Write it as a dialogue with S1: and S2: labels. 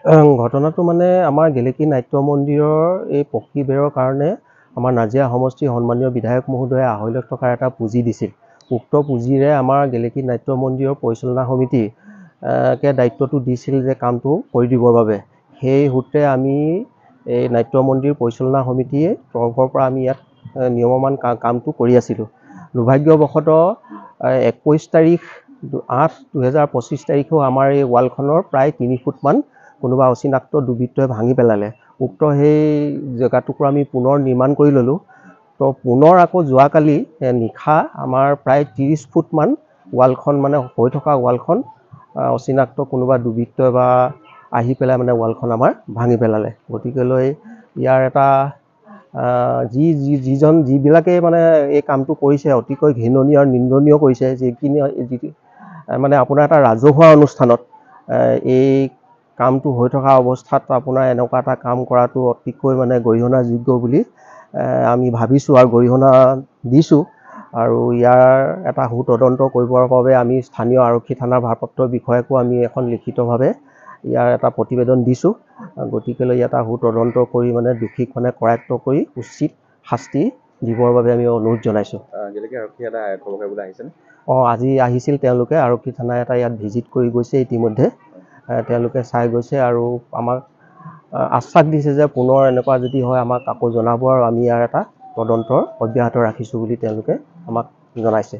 S1: ঘটনাটো মানে আমাৰ গেলেকী নাট্য মন্দিৰৰ এই পকী বেৰৰ কাৰণে আমাৰ নাজিৰা সমষ্টিৰ সন্মানীয় বিধায়ক মহোদয়ে 2.5 লাখ টকাৰ এটা পুঁজি দিছিল। উক্ত পুঁজিৰে আমাৰ গেলেকী নাট্য মন্দিৰৰ পৰিচালনা সমিতি কে দায়িত্বটো দিছিল যে কামটো কৰি দিবৰ বাবে। সেই সূত্ৰে আমি এই নাট্য মন্দিৰ পৰিচালনা সমিতিয়ে তৰফৰ পৰা আমি ইয়াত নিয়মমান কামটো কৰি আছিলোঁ। দুৰ্ভাগ্যবশতঃ 21 তাৰিখ 8/2025 তাৰিখেও আমাৰ এই ৱালখনৰ প্ৰায় 3 ফুটমান কোনোবা অচিনাক্ত দুৰ্বৃত্তই ভাঙি পেলালে। উক্ত সেই জেগাটুকুৰা আমি পুনৰ নিৰ্মাণ কৰি ল'লোঁ। তো পুনৰ আকৌ যোৱাকালি নিশা আমাৰ প্ৰায় 30 ফুটমান ৱালখন মানে হৈ থকা ৱালখন অচিনাক্ত কোনোবা দুৰ্বৃত্তই বা আহি পেলাই মানে ৱালখন আমাৰ ভাঙি পেলালে। গতিকেলৈ ইয়াৰ এটা যিবিলাকে মানে এই কামটো কৰিছে অতিকৈ ঘৃণনীয় আৰু নিন্দনীয় কৰিছে। মানে আপোনাৰ এটা ৰাজহুৱা অনুষ্ঠানত এই কামটো হৈ থকা অৱস্থাত আপোনাৰ এনেকুৱা এটা কাম কৰাটো অতিকৈ মানে গৰিহণাযোগ্য বুলি আমি ভাবিছোঁ আৰু গৰিহণা দিছোঁ। আৰু ইয়াৰ এটা সুতদন্ত কৰিবৰ বাবে আমি স্থানীয় আৰক্ষী থানাৰ ভাৰপ্ৰাপ্ত বিষয়াকো আমি এখন লিখিতভাৱে ইয়াৰ এটা প্ৰতিবেদন দিছোঁ। গতিকেলৈ এটা সুতদন্ত কৰি মানে দোষীক মানে কৰায়ত্ব কৰি উচিত শাস্তি দিবৰ বাবে আমি অনুৰোধ জনাইছোঁ।
S2: গেলেকী আৰক্ষী এটা খবৰ কৰিবলৈ আহিছেনে?
S1: আজি আহিছিল তেওঁলোকে, আৰক্ষী থানা এটা ইয়াত ভিজিট কৰি গৈছে ইতিমধ্যে। তেওঁলোকে চাই গৈছে আৰু আমাক আশ্বাস দিছে যে পুনৰ এনেকুৱা যদি হয় আমাক আকৌ জনাব আৰু আমি ইয়াৰ এটা তদন্ত অব্যাহত ৰাখিছোঁ বুলি তেওঁলোকে আমাক জনাইছে।